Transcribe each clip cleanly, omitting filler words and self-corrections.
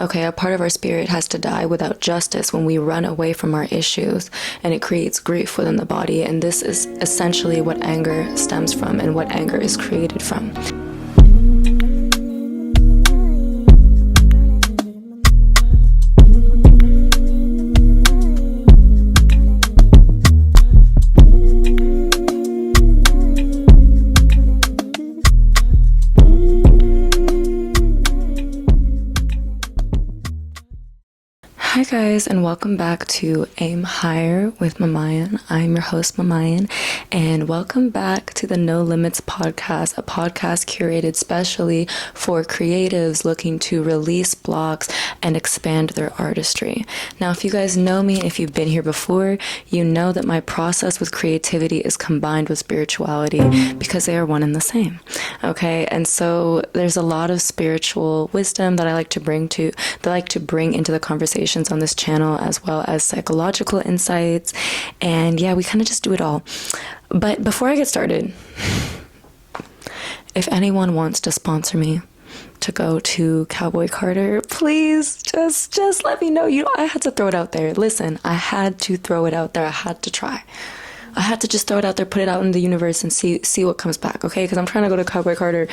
Okay, a part of our spirit has to die without justice when we run away from our issues, and it creates grief within the body. And this is essentially what anger stems from and what anger is created from. Hi guys, and welcome back to Aim Higher with Mamayan. I'm your host Mamayan, and welcome back to the No Limits podcast, a podcast curated specially for creatives looking to release blocks and expand their artistry. Now, if you guys know me, if you've been here before, you know that my process with creativity is combined with spirituality because they are one and the same. Okay, and so there's a lot of spiritual wisdom that I like to bring into the conversations on this channel, as well as psychological insights, and yeah, we kind of just do it all. But before I get started, if anyone wants to sponsor me to go to Cowboy Carter, please just let me know. I had to throw it out there. Listen, I had to throw it out there. I had to try. I had to just throw it out there, put it out in the universe, and see what comes back, okay? Because I'm trying to go to Cowboy Carter.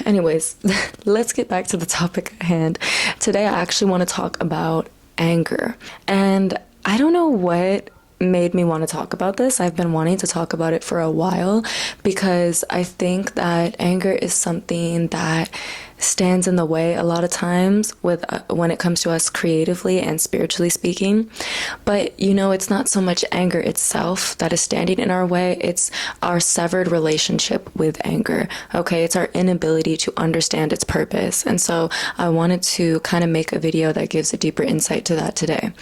Anyways, let's get back to the topic at hand. Today, I actually want to talk about anger. And I don't know what made me want to talk about this. I've been wanting to talk about it for a while because I think that anger is something that stands in the way a lot of times when it comes to us creatively and spiritually speaking. But it's not so much anger itself that is standing in our way, it's our severed relationship with anger. Okay, it's our inability to understand its purpose. And so I wanted to kind of make a video that gives a deeper insight to that today.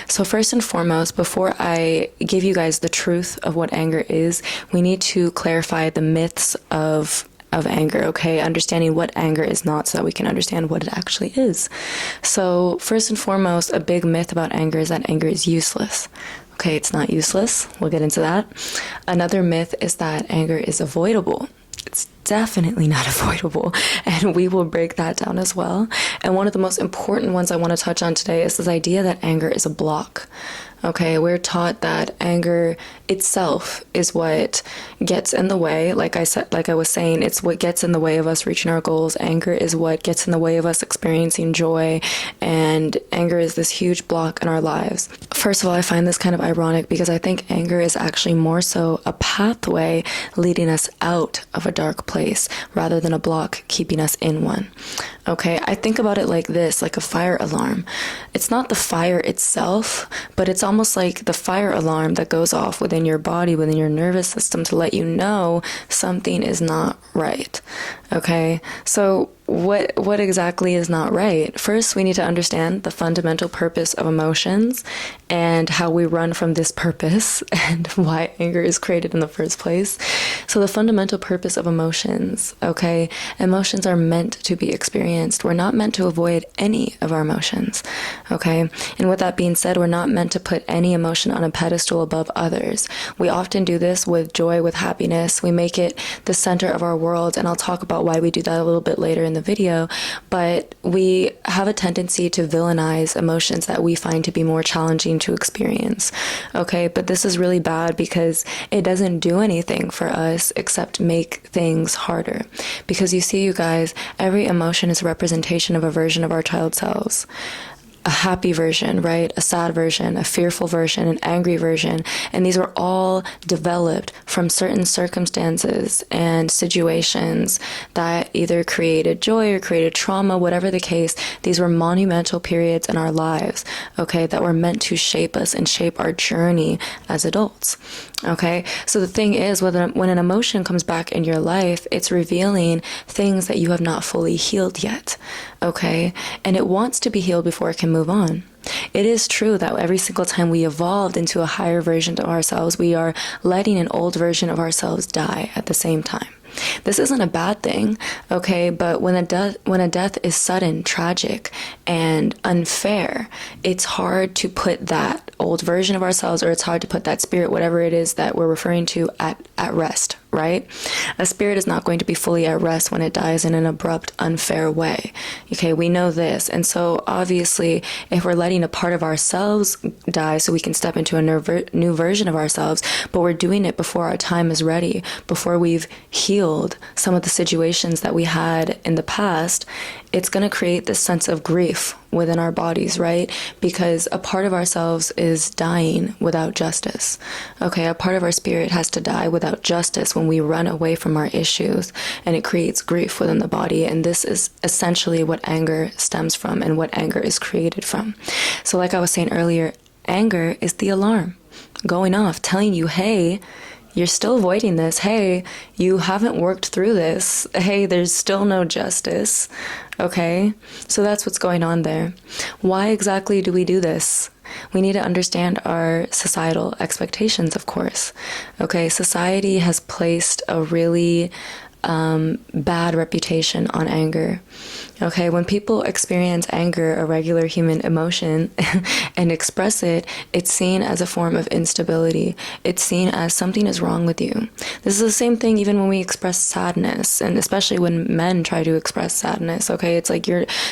So first and foremost, before I give you guys the truth of what anger is, we need to clarify the myths of anger, okay? Understanding what anger is not so that we can understand what it actually is. So first and foremost, a big myth about anger is that anger is useless. Okay, it's not useless. We'll get into that. Another myth is that anger is avoidable. It's definitely not avoidable, and we will break that down as well. And one of the most important ones I want to touch on today is this idea that anger is a block. Okay, we're taught that anger itself is what gets in the way. Like I was saying, it's what gets in the way of us reaching our goals. Anger is what gets in the way of us experiencing joy, and anger is this huge block in our lives. First of all, I find this kind of ironic because I think anger is actually more so a pathway leading us out of a dark place rather than a block keeping us in one. Okay, I think about it like this, like a fire alarm. It's not the fire itself, but it's almost like the fire alarm that goes off within your body, within your nervous system, to let you know something is not right. Okay, so what exactly is not right? First, we need to understand the fundamental purpose of emotions and how we run from this purpose and why anger is created in the first place. So the fundamental purpose of emotions, okay? Emotions are meant to be experienced. We're not meant to avoid any of our emotions, okay? And with that being said, we're not meant to put any emotion on a pedestal above others. We often do this with joy, with happiness. We make it the center of our world, and I'll talk about why we do that a little bit later in the video, but we have a tendency to villainize emotions that we find to be more challenging to experience, okay? But this is really bad because it doesn't do anything for us except make things harder. Because you see, you guys, every emotion is a representation of a version of our child selves. A happy version, right? A sad version, a fearful version, an angry version. And these were all developed from certain circumstances and situations that either created joy or created trauma, whatever the case. These were monumental periods in our lives, okay, that were meant to shape us and shape our journey as adults. Okay, so the thing is, when an emotion comes back in your life, it's revealing things that you have not fully healed yet, okay? And it wants to be healed before it can move on. It is true that every single time we evolved into a higher version of ourselves, we are letting an old version of ourselves die at the same time. This isn't a bad thing, okay? But when a death is sudden, tragic, and unfair, it's hard to put that old version of ourselves, or it's hard to put that spirit, whatever it is that we're referring to, at rest. right? A spirit is not going to be fully at rest when it dies in an abrupt, unfair way. Okay, we know this. And so obviously, if we're letting a part of ourselves die so we can step into a new version of ourselves, but we're doing it before our time is ready, before we've healed some of the situations that we had in the past, it's going to create this sense of grief within our bodies, right? Because a part of ourselves is dying without justice. Okay, a part of our spirit has to die without justice when we run away from our issues, and it creates grief within the body. And this is essentially what anger stems from and what anger is created from. So like I was saying earlier, anger is the alarm going off, telling you, hey, you're still avoiding this. Hey, you haven't worked through this. Hey, there's still no justice. Okay? So that's what's going on there. Why exactly do we do this? We need to understand our societal expectations, of course. Okay, society has placed a really bad reputation on anger. Okay, when people experience anger, a regular human emotion, and express it, it's seen as a form of instability. It's seen as something is wrong with you. This is the same thing even when we express sadness, and especially when men try to express sadness. Okay, it's like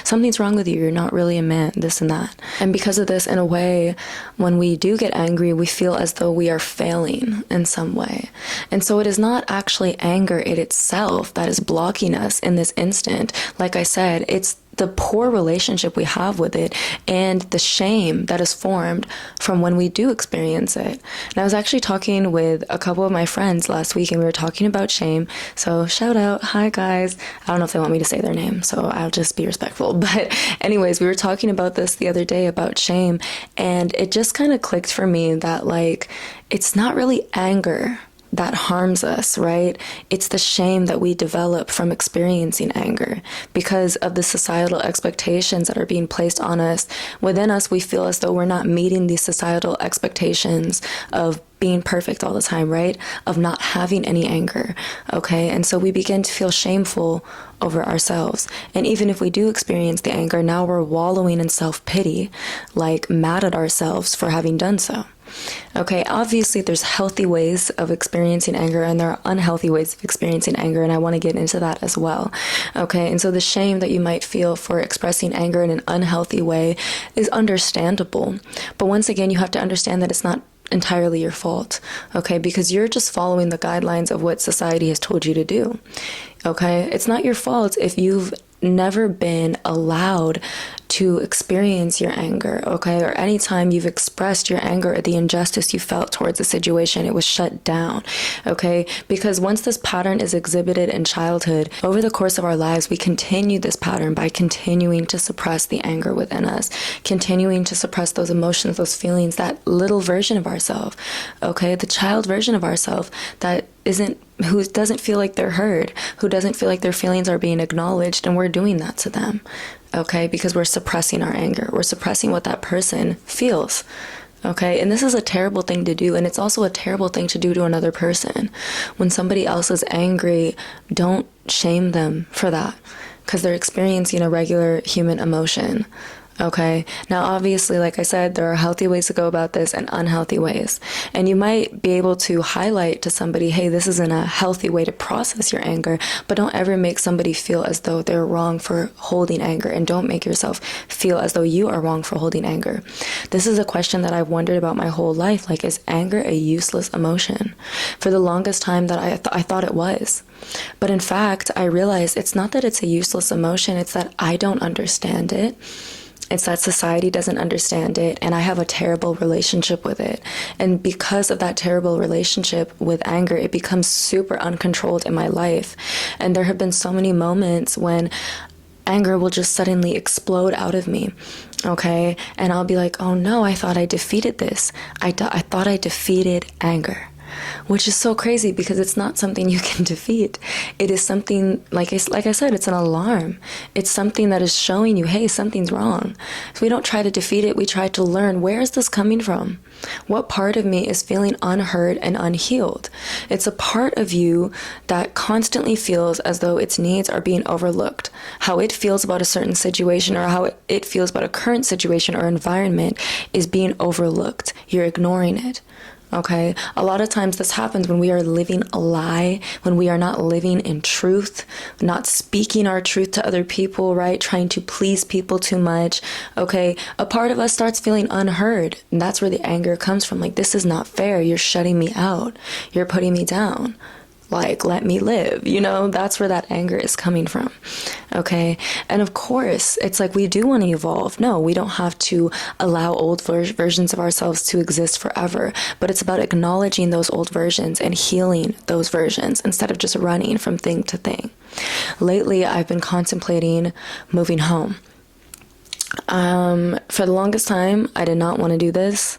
something's wrong with you. You're not really a man, this and that. And because of this, in a way, when we do get angry, we feel as though we are failing in some way. And so it is not actually anger in itself that is blocking us in this instant. Like I said, it's the poor relationship we have with it and the shame that is formed from when we do experience it. And I was actually talking with a couple of my friends last week, and we were talking about shame. So shout out, hi guys. I don't know if they want me to say their name, so I'll just be respectful. But anyways, we were talking about this the other day about shame, and it just kind of clicked for me that like, it's not really anger that harms us, right? It's the shame that we develop from experiencing anger because of the societal expectations that are being placed on us. Within us, we feel as though we're not meeting these societal expectations of being perfect all the time, right? Of not having any anger, okay? And so we begin to feel shameful over ourselves. And even if we do experience the anger, now we're wallowing in self-pity, like mad at ourselves for having done so. Okay, obviously there's healthy ways of experiencing anger and there are unhealthy ways of experiencing anger, and I want to get into that as well. Okay, and so the shame that you might feel for expressing anger in an unhealthy way is understandable. But once again, you have to understand that it's not entirely your fault, okay? Because you're just following the guidelines of what society has told you to do, okay? It's not your fault if you've never been allowed to experience your anger, okay? Or anytime you've expressed your anger at the injustice you felt towards a situation, it was shut down, okay? Because once this pattern is exhibited in childhood, over the course of our lives, we continue this pattern by continuing to suppress the anger within us, continuing to suppress those emotions, those feelings, that little version of ourselves, okay? The child version of ourselves who doesn't feel like they're heard, who doesn't feel like their feelings are being acknowledged, and we're doing that to them, okay? Because we're suppressing our anger. We're suppressing what that person feels, okay? And this is a terrible thing to do, and it's also a terrible thing to do to another person. When somebody else is angry, don't shame them for that, because they're experiencing a regular human emotion. Okay, now obviously, like I said, there are healthy ways to go about this and unhealthy ways. And you might be able to highlight to somebody, hey, this isn't a healthy way to process your anger, but don't ever make somebody feel as though they're wrong for holding anger, and don't make yourself feel as though you are wrong for holding anger. This is a question that I've wondered about my whole life. Like, is anger a useless emotion? For the longest time that I thought it was. But in fact, I realized it's not that it's a useless emotion, it's that I don't understand it. It's that society doesn't understand it, and I have a terrible relationship with it. And because of that terrible relationship with anger, it becomes super uncontrolled in my life. And there have been so many moments when anger will just suddenly explode out of me, okay? And I'll be like, oh no, I thought I defeated this. I thought I defeated anger. Which is so crazy because it's not something you can defeat. It is something, like I said, it's an alarm. It's something that is showing you, hey, something's wrong. So we don't try to defeat it. We try to learn, where is this coming from? What part of me is feeling unheard and unhealed? It's a part of you that constantly feels as though its needs are being overlooked. How it feels about a certain situation, or how it feels about a current situation or environment, is being overlooked. You're ignoring it. Okay, a lot of times this happens when we are living a lie, when we are not living in truth, not speaking our truth to other people, right? Trying to please people too much. Okay, a part of us starts feeling unheard. And that's where the anger comes from. Like, this is not fair. You're shutting me out. You're putting me down. Like, let me live, that's where that anger is coming from. Okay. And of course, it's like we do want to evolve. No, we don't have to allow old versions of ourselves to exist forever, but it's about acknowledging those old versions and healing those versions instead of just running from thing to thing. Lately, I've been contemplating moving home. For the longest time, I did not want to do this.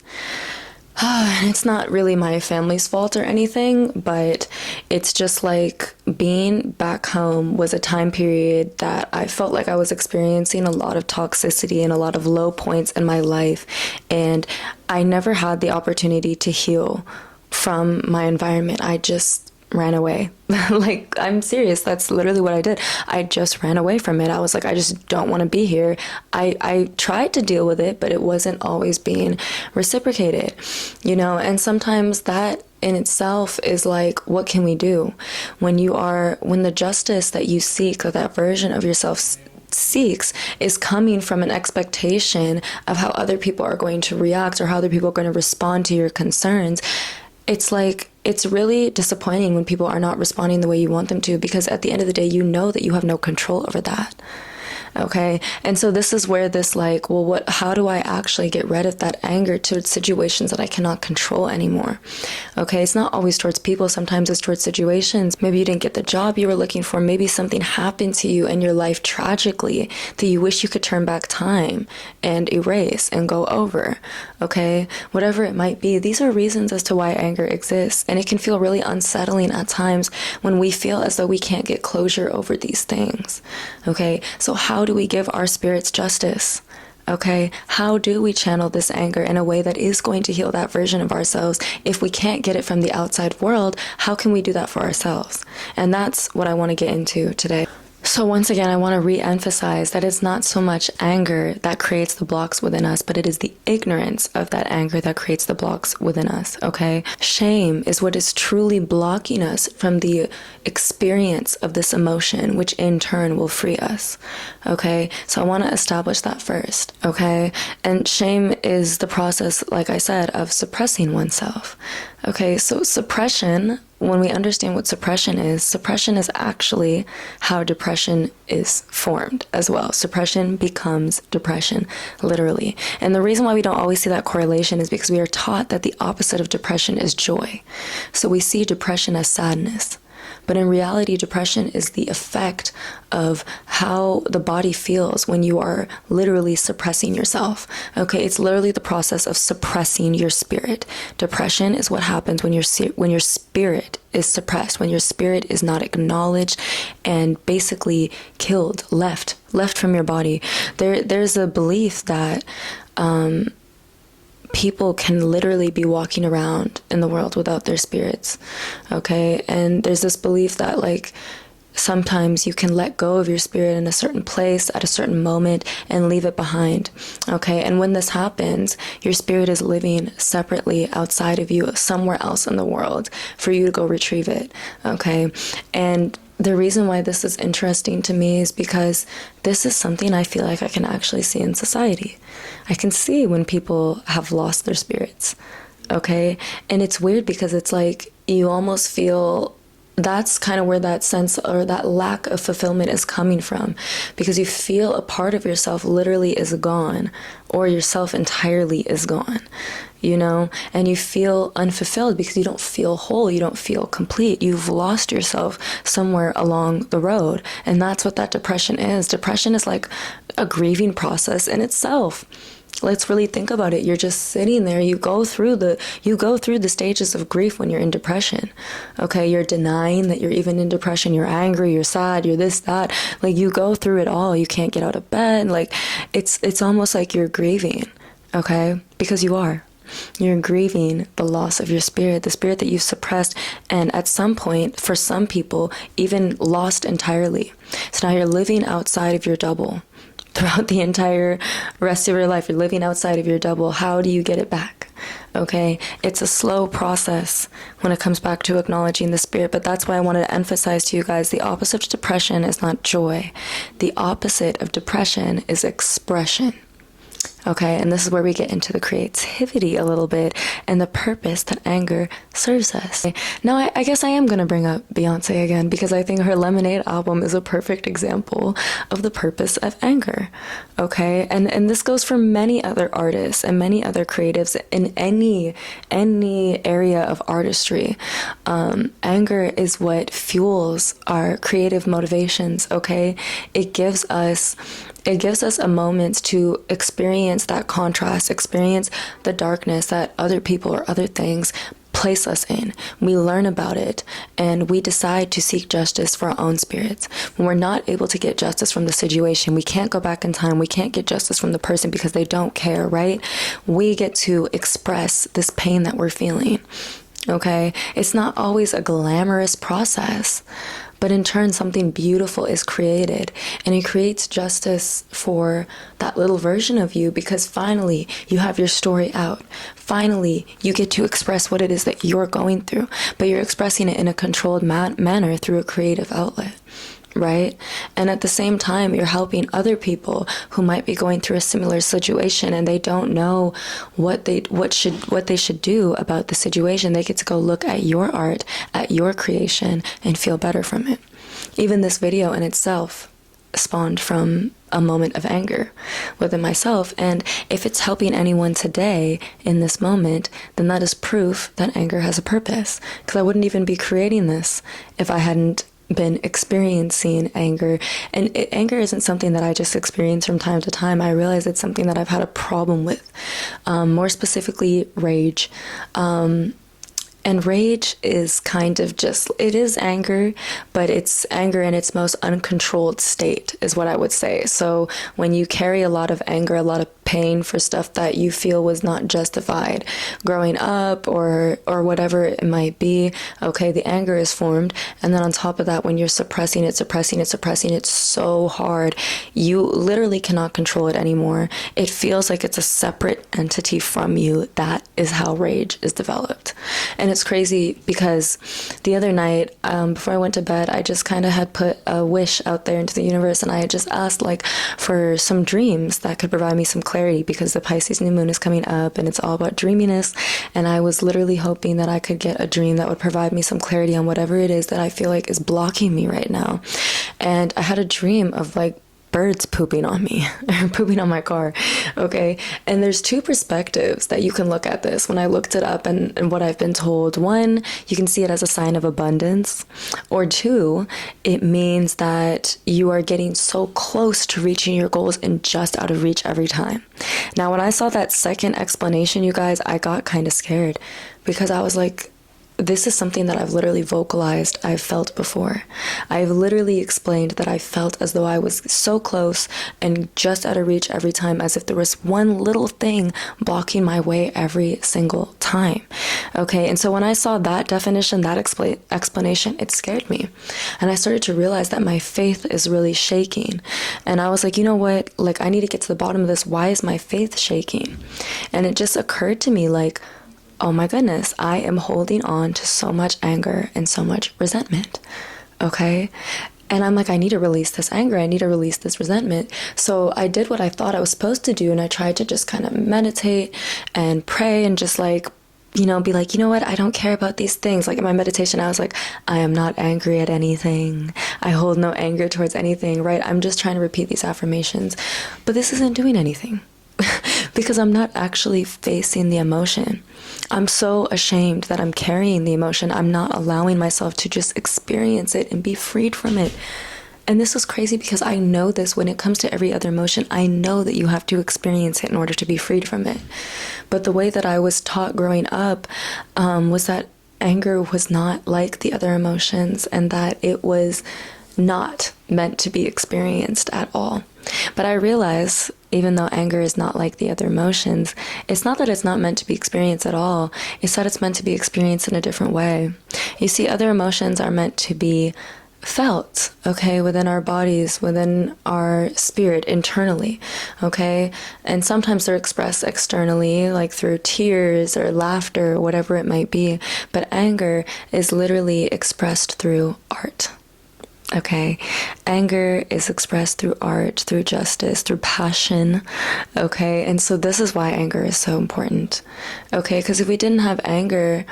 It's not really my family's fault or anything, but it's just like being back home was a time period that I felt like I was experiencing a lot of toxicity and a lot of low points in my life. And I never had the opportunity to heal from my environment. I just ran away. Like, I'm serious. That's literally what I did. I just ran away from it. I was like, I just don't want to be here. I tried to deal with it, but it wasn't always being reciprocated, and sometimes that in itself is like, what can we do when the justice that you seek, or that version of yourself seeks, is coming from an expectation of how other people are going to react or how other people are going to respond to your concerns. It's like, it's really disappointing when people are not responding the way you want them to, because at the end of the day, you know that you have no control over that. Okay. And so this is where this how do I actually get rid of that anger towards situations that I cannot control anymore? Okay. It's not always towards people. Sometimes it's towards situations. Maybe you didn't get the job you were looking for. Maybe something happened to you in your life tragically that you wish you could turn back time and erase and go over. Okay. Whatever it might be. These are reasons as to why anger exists. And it can feel really unsettling at times when we feel as though we can't get closure over these things. Okay. So how do we give our spirits justice? Okay, how do we channel this anger in a way that is going to heal that version of ourselves? If we can't get it from the outside world, how can we do that for ourselves? And that's what I want to get into today. So once again, I want to re-emphasize that it's not so much anger that creates the blocks within us, but it is the ignorance of that anger that creates the blocks within us, okay? Shame is what is truly blocking us from the experience of this emotion, which in turn will free us, okay? So I want to establish that first, okay? And shame is the process, like I said, of suppressing oneself, okay? So suppression, when we understand what suppression is actually how depression is formed as well. Suppression becomes depression, literally. And the reason why we don't always see that correlation is because we are taught that the opposite of depression is joy. So we see depression as sadness. But in reality, depression is the effect of how the body feels when you are literally suppressing yourself. Okay, it's literally the process of suppressing your spirit. Depression is what happens when your spirit is suppressed, when your spirit is not acknowledged and basically killed, left from your body. There's a belief that people can literally be walking around in the world without their spirits, okay? And there's this belief that, like, sometimes you can let go of your spirit in a certain place at a certain moment and leave it behind, okay? And when this happens, your spirit is living separately outside of you, somewhere else in the world, for you to go retrieve it, okay? And the reason why this is interesting to me is because this is something I feel like I can actually see in society. I can see when people have lost their spirits, okay? And it's weird because it's like you almost feel that's kind of where that sense or that lack of fulfillment is coming from, because you feel a part of yourself literally is gone, or yourself entirely is gone, and you feel unfulfilled because you don't feel whole, you don't feel complete. You've lost yourself somewhere along the road. And that's what that depression is. Depression is like a grieving process in itself. Let's really think about it. You're just sitting there. You go through the stages of grief when you're in depression. Okay, you're denying that you're even in depression. You're angry, you're sad, you're this, that. Like, you go through it all. You can't get out of bed. Like, it's almost like you're grieving, okay? Because you are. You're grieving the loss of your spirit, the spirit that you've suppressed, and at some point, for some people, even lost entirely. So now you're living outside of your double. Throughout the entire rest of your life, you're living outside of your double. How do you get it back? Okay, it's a slow process when it comes back to acknowledging the spirit, but that's why I wanted to emphasize to you guys, the opposite of depression is not joy. The opposite of depression is expression. Okay, and this is where we get into the creativity a little bit and the purpose that anger serves us. Now, I guess I am going to bring up Beyonce again because I think her Lemonade album is a perfect example of the purpose of anger. Okay, and this goes for many other artists and many other creatives in any area of artistry. Anger is what fuels our creative motivations. Okay, it gives us a moment to experience that contrast, experience the darkness that other people or other things place us in. We learn about it and we decide to seek justice for our own spirits. When we're not able to get justice from the situation, we can't go back in time. We can't get justice from the person because they don't care, right? We get to express this pain that we're feeling. Okay? It's not always a glamorous process, but in turn, something beautiful is created, and it creates justice for that little version of you because finally you have your story out. Finally, you get to express what it is that you're going through, but you're expressing it in a controlled manner through a creative outlet. Right? And at the same time, you're helping other people who might be going through a similar situation and they don't know what they should do about the situation. They get to go look at your art, at your creation, and feel better from it. Even this video in itself spawned from a moment of anger within myself. And if it's helping anyone today in this moment, then that is proof that anger has a purpose. Because I wouldn't even be creating this if I hadn't been experiencing anger. And anger isn't something that I just experience from time to time. I realize it's something that I've had a problem with, more specifically rage. And rage is kind of just, it is anger, but it's anger in its most uncontrolled state is what I would say. So when you carry a lot of anger, a lot of pain for stuff that you feel was not justified growing up or whatever it might be, okay, the anger is formed. And then on top of that, when you're suppressing it so hard, you literally cannot control it anymore. It feels like it's a separate entity from you. That is how rage is developed. And it's crazy because the other night, before I went to bed, I just kind of had put a wish out there into the universe, and I had just asked like for some dreams that could provide me some clarity because the Pisces new moon is coming up and it's all about dreaminess. And I was literally hoping that I could get a dream that would provide me some clarity on whatever it is that I feel like is blocking me right now. And I had a dream of like birds pooping on me or pooping on my car. Okay. And there's two perspectives that you can look at this when I looked it up and what I've been told. One, you can see it as a sign of abundance, or two, it means that you are getting so close to reaching your goals and just out of reach every time. Now, when I saw that second explanation, you guys, I got kind of scared because I was like, this is something that I've literally vocalized, I've felt before. I've literally explained that I felt as though I was so close and just out of reach every time, as if there was one little thing blocking my way every single time. Okay, and so when I saw that definition, that explanation, it scared me. And I started to realize that my faith is really shaking. And I was like, you know what? Like, I need to get to the bottom of this. Why is my faith shaking? And it just occurred to me like, oh my goodness, I am holding on to so much anger and so much resentment, okay? And I'm like, I need to release this anger. I need to release this resentment. So I did what I thought I was supposed to do, and I tried to just kind of meditate and pray and just like, you know, be like, you know what? I don't care about these things. Like in my meditation, I was like, I am not angry at anything. I hold no anger towards anything, right? I'm just trying to repeat these affirmations. But this isn't doing anything because I'm not actually facing the emotion. I'm so ashamed that I'm carrying the emotion. I'm not allowing myself to just experience it and be freed from it. And this is crazy because I know this when it comes to every other emotion. I know that you have to experience it in order to be freed from it. But the way that I was taught growing up was that anger was not like the other emotions and that it was not meant to be experienced at all. But I realize, even though anger is not like the other emotions, it's not that it's not meant to be experienced at all. It's that it's meant to be experienced in a different way. You see, other emotions are meant to be felt, okay, within our bodies, within our spirit, internally, okay? And sometimes they're expressed externally, like through tears or laughter, or whatever it might be. But anger is literally expressed through art. Okay, anger is expressed through art, through justice, through passion. Okay, and so this is why anger is so important. Okay, because if we didn't have anger,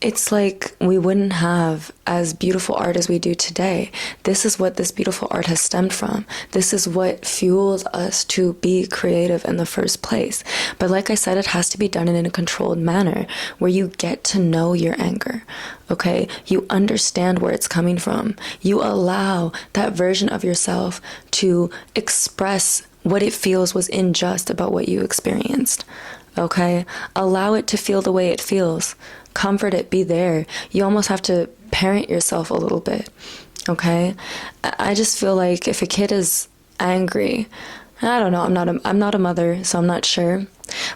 it's like we wouldn't have as beautiful art as we do today. This is what this beautiful art has stemmed from. This is what fuels us to be creative in the first place. But like I said, it has to be done in a controlled manner where you get to know your anger. Okay, you understand where it's coming from. You allow that version of yourself to express what it feels was unjust about what you experienced. Okay, allow it to feel the way it feels. Comfort it, be there. You almost have to parent yourself a little bit. Okay, I just feel like if a kid is angry, I don't know, I'm not a mother, so I'm not sure.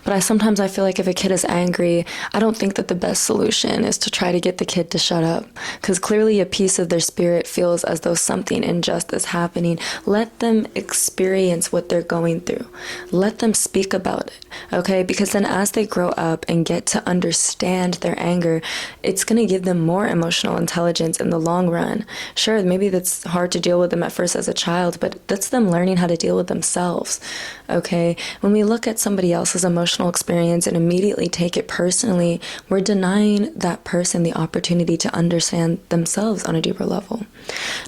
But I feel like if a kid is angry, I don't think that the best solution is to try to get the kid to shut up. Because clearly a piece of their spirit feels as though something unjust is happening. Let them experience what they're going through. Let them speak about it, okay? Because then as they grow up and get to understand their anger, it's going to give them more emotional intelligence in the long run. Sure, maybe that's hard to deal with them at first as a child, but that's them learning how to deal with themselves, okay? When we look at somebody else's emotional experience and immediately take it personally, we're denying that person the opportunity to understand themselves on a deeper level.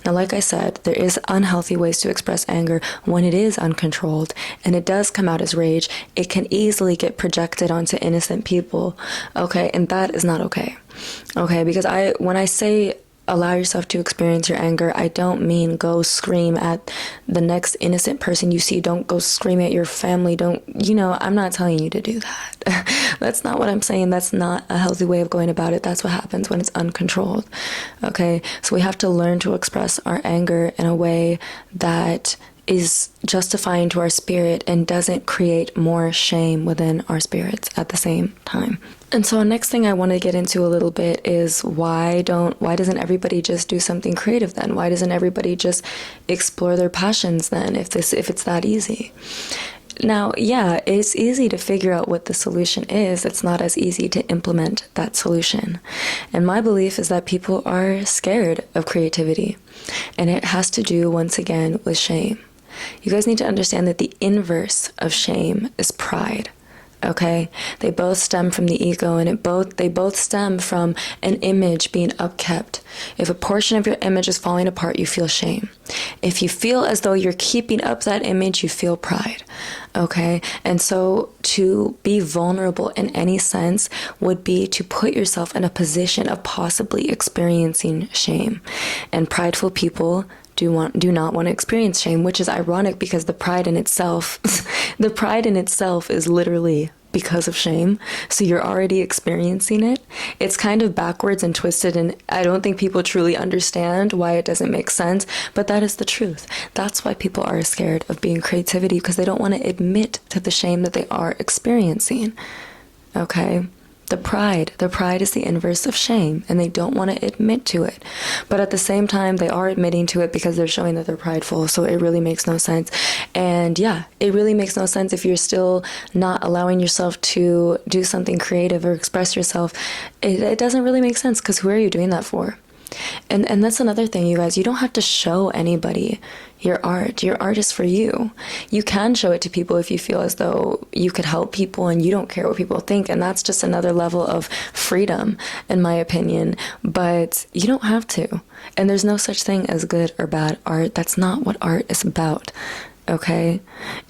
Now, like I said, there is unhealthy ways to express anger when it is uncontrolled and it does come out as rage. It can easily get projected onto innocent people, okay? And that is not okay, okay? Because when I say allow yourself to experience your anger, I don't mean go scream at the next innocent person you see. Don't go scream at your family. I'm not telling you to do that. That's not what I'm saying. That's not a healthy way of going about it. That's what happens when it's uncontrolled. Okay, so we have to learn to express our anger in a way that is justifying to our spirit and doesn't create more shame within our spirits at the same time. And so next thing I want to get into a little bit is why doesn't everybody just do something creative then? Why doesn't everybody just explore their passions then if it's that easy? Now, yeah, it's easy to figure out what the solution is. It's not as easy to implement that solution. And my belief is that people are scared of creativity. And it has to do, once again, with shame. You guys need to understand that the inverse of shame is pride. Okay, they both stem from the ego, and they both stem from an image being upkept. If a portion of your image is falling apart, you feel shame. If you feel as though you're keeping up that image, you feel pride. Okay, and so to be vulnerable in any sense would be to put yourself in a position of possibly experiencing shame. And prideful people do not want to experience shame, which is ironic because the pride in itself is literally because of shame. So you're already experiencing it. It's kind of backwards and twisted, and I don't think people truly understand why it doesn't make sense, but that is the truth. That's why people are scared of being creativity, because they don't want to admit to the shame that they are experiencing. Okay? The pride is the inverse of shame, and they don't want to admit to it. But at the same time, they are admitting to it because they're showing that they're prideful, so it really makes no sense. And yeah, it really makes no sense if you're still not allowing yourself to do something creative or express yourself. It doesn't really make sense, because who are you doing that for? And that's another thing, you guys. You don't have to show anybody your art. Your art is for you. You can show it to people if you feel as though you could help people and you don't care what people think. And that's just another level of freedom, in my opinion. But you don't have to. And there's no such thing as good or bad art. That's not what art is about. Okay,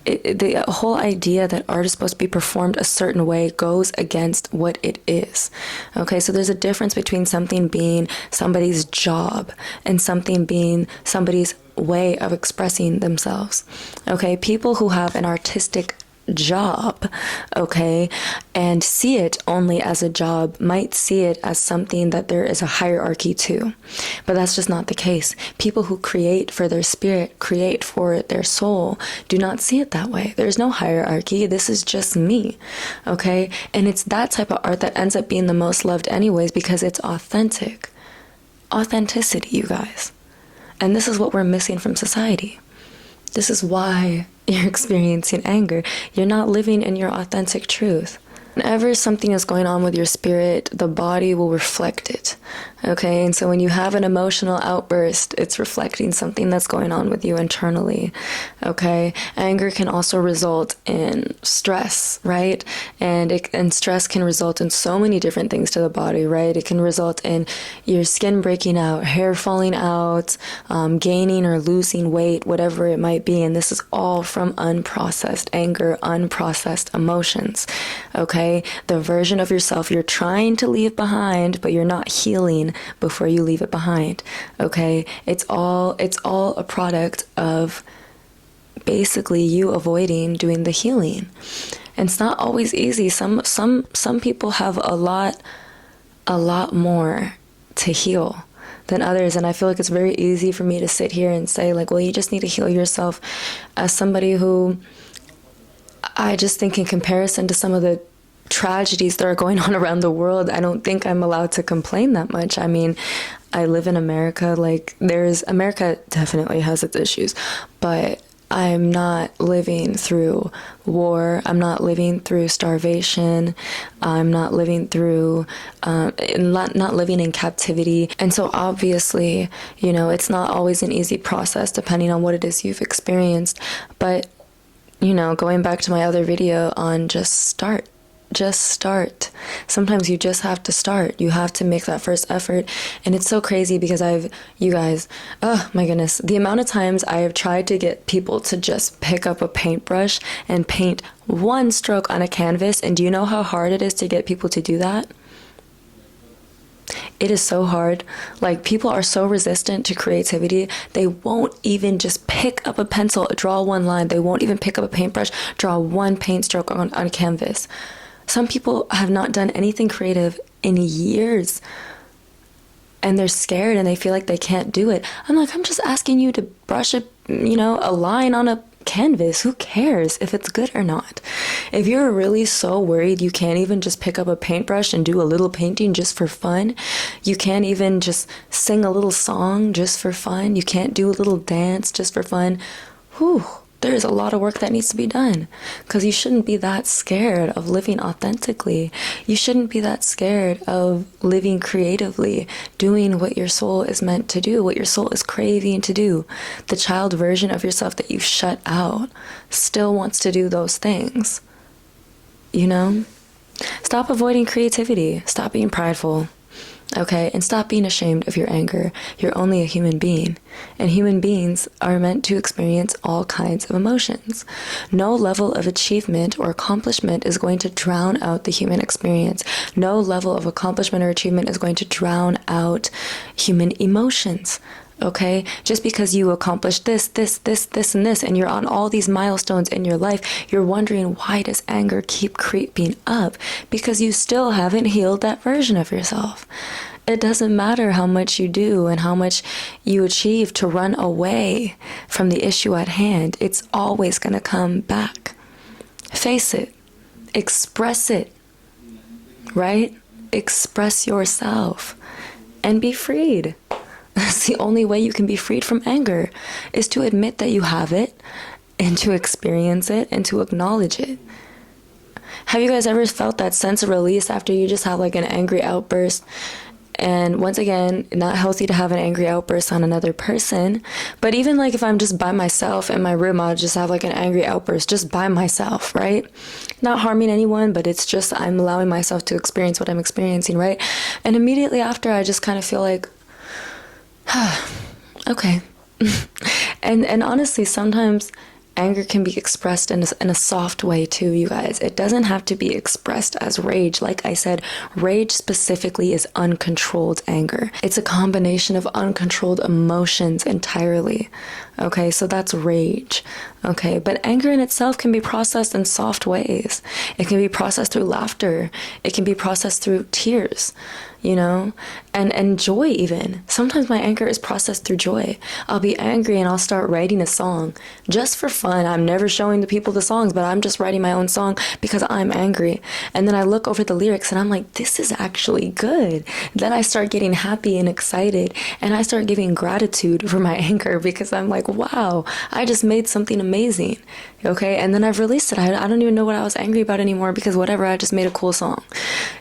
the whole idea that art is supposed to be performed a certain way goes against what it is. Okay, so there's a difference between something being somebody's job and something being somebody's way of expressing themselves. Okay, people who have an artistic job, okay, and see it only as a job might see it as something that there is a hierarchy to, but that's just not the case. People who create for their spirit, create for their soul, do not see it that way. There's no hierarchy. This is just me, okay? And it's that type of art that ends up being the most loved anyways, because it's authentic. Authenticity, you guys. And this is what we're missing from society. This is why you're experiencing anger. You're not living in your authentic truth. Whenever something is going on with your spirit, the body will reflect it. Okay, and so when you have an emotional outburst, it's reflecting something that's going on with you internally. Okay, anger can also result in stress, right? And stress can result in so many different things to the body, right? It can result in your skin breaking out, hair falling out, gaining or losing weight, whatever it might be. And this is all from unprocessed anger, unprocessed emotions. Okay, the version of yourself you're trying to leave behind, but you're not healing before you leave it behind. Okay, it's all a product of basically you avoiding doing the healing. And it's not always easy. Some people have a lot more to heal than others, and I feel like it's very easy for me to sit here and say, like, well, you just need to heal yourself. As somebody who, I just think in comparison to some of the tragedies that are going on around the world, I don't think I'm allowed to complain that much. I mean, I live in America. Like, America definitely has its issues, but I'm not living through war. I'm not living through starvation. I'm not living through, not living in captivity. And so obviously, you know, it's not always an easy process depending on what it is you've experienced. But, you know, going back to my other video on just start. Sometimes you just have to start. You have to make that first effort. And it's so crazy because you guys, oh my goodness, the amount of times I have tried to get people to just pick up a paintbrush and paint one stroke on a canvas. And do you know how hard it is to get people to do that? It is so hard. Like, people are so resistant to creativity. They won't even just pick up a pencil, draw one line. They won't even pick up a paintbrush, draw one paint stroke on a canvas. Some people have not done anything creative in years, and they're scared and they feel like they can't do it. I'm like, I'm just asking you to brush a line on a canvas. Who cares if it's good or not? If you're really so worried you can't even just pick up a paintbrush and do a little painting just for fun, you can't even just sing a little song just for fun, you can't do a little dance just for fun, whew. There's a lot of work that needs to be done, because you shouldn't be that scared of living authentically. You shouldn't be that scared of living creatively, doing what your soul is meant to do, what your soul is craving to do. The child version of yourself that you've shut out still wants to do those things. You know? Stop avoiding creativity. Stop being prideful. Okay, and stop being ashamed of your anger. You're only a human being, and human beings are meant to experience all kinds of emotions. No level of achievement or accomplishment is going to drown out the human experience. No level of accomplishment or achievement is going to drown out human emotions. Okay, just because you accomplished this, and this, and you're on all these milestones in your life, you're wondering, why does anger keep creeping up? Because you still haven't healed that version of yourself. It doesn't matter how much you do and how much you achieve to run away from the issue at hand. It's always going to come back. Face it. Express it. Right? Express yourself and be freed. That's the only way you can be freed from anger, is to admit that you have it and to experience it and to acknowledge it. Have you guys ever felt that sense of release after you just have like an angry outburst? And once again, not healthy to have an angry outburst on another person. But even like if I'm just by myself in my room, I'll just have like an angry outburst just by myself, right? Not harming anyone, but it's just I'm allowing myself to experience what I'm experiencing, right? And immediately after, I just kind of feel like, okay. and honestly, sometimes anger can be expressed in a soft way too, you guys. It doesn't have to be expressed as rage. Like I said, rage specifically is uncontrolled anger. It's a combination of uncontrolled emotions entirely. Okay, so that's rage. Okay, but anger in itself can be processed in soft ways. It can be processed through laughter. It can be processed through tears. you know, and joy even. Sometimes my anger is processed through joy. I'll be angry and I'll start writing a song just for fun. I'm never showing the people the songs, but I'm just writing my own song because I'm angry. And then I look over the lyrics and I'm like, this is actually good. Then I start getting happy and excited, and I start giving gratitude for my anger because I'm like, wow, I just made something amazing. Okay, and then I've released it. I don't even know what I was angry about anymore because whatever, I just made a cool song,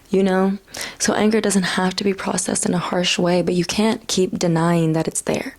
you know? So anger doesn't have to be processed in a harsh way, but you can't keep denying that it's there,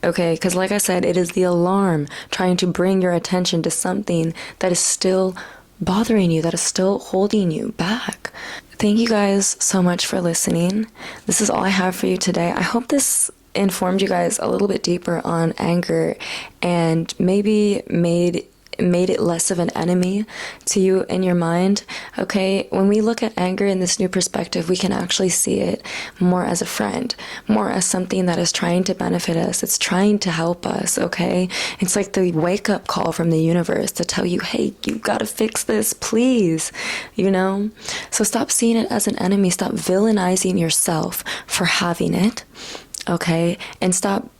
okay? Because like I said, it is the alarm trying to bring your attention to something that is still bothering you, that is still holding you back. Thank you guys so much for listening. This is all I have for you today. I hope this informed you guys a little bit deeper on anger and maybe made it less of an enemy to you in your mind. Okay, when we look at anger in this new perspective, we can actually see it more as a friend, more as something that is trying to benefit us. It's trying to help us. Okay, it's like the wake-up call from the universe to tell you, hey, you gotta fix this, please, you know? So stop seeing it as an enemy. Stop villainizing yourself for having it, okay? And stop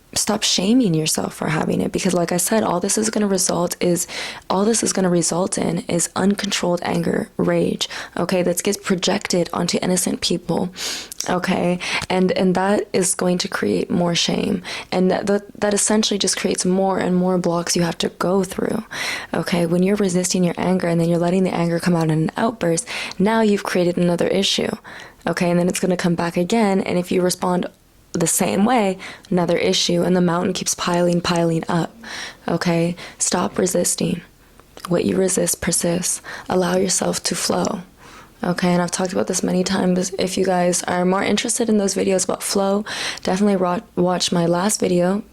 shaming yourself for having it, because like I said, all this is going to result in is uncontrolled anger, rage, okay, that gets projected onto innocent people, okay, and that is going to create more shame, and that essentially just creates more and more blocks you have to go through, okay? When you're resisting your anger and then you're letting the anger come out in an outburst, now you've created another issue, okay, and then it's going to come back again, and if you respond the same way, another issue, and the mountain keeps piling up, okay? Stop resisting. What you resist persists. Allow yourself to flow, okay? And I've talked about this many times. If you guys are more interested in those videos about flow, definitely watch my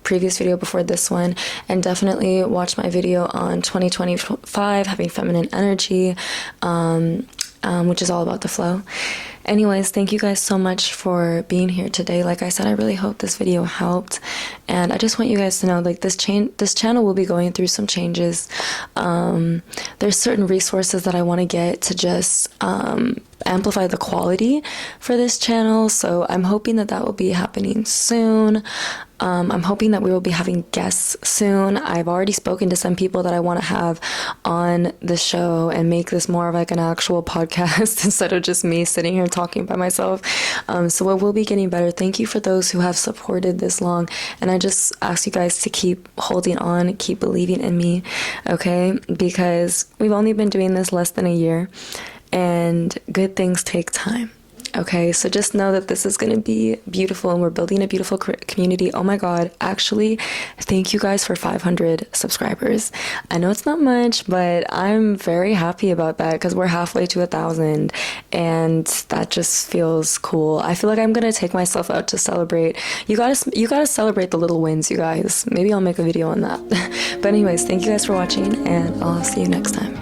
previous video before this one, and definitely watch my video on 2025, having feminine energy, which is all about the flow. Anyways, thank you guys so much for being here today. Like I said, I really hope this video helped, and I just want you guys to know, like, this channel will be going through some changes. There's certain resources that I want to get to just amplify the quality for this channel, so I'm hoping that will be happening soon. I'm hoping that we will be having guests soon. I've already spoken to some people that I want to have on the show and make this more of like an actual podcast instead of just me sitting here talking by myself. So it will be getting better. Thank you for those who have supported this long. And I just ask you guys to keep holding on, keep believing in me, okay? Because we've only been doing this less than a year, and good things take time. Okay, so just know that this is going to be beautiful, and we're building a beautiful community. Oh my God, actually, thank you guys for 500 subscribers. I know it's not much, but I'm very happy about that because we're halfway to 1,000, and that just feels cool. I feel like I'm going to take myself out to celebrate. You gotta celebrate the little wins, you guys. Maybe I'll make a video on that. But anyways, thank you guys for watching, and I'll see you next time.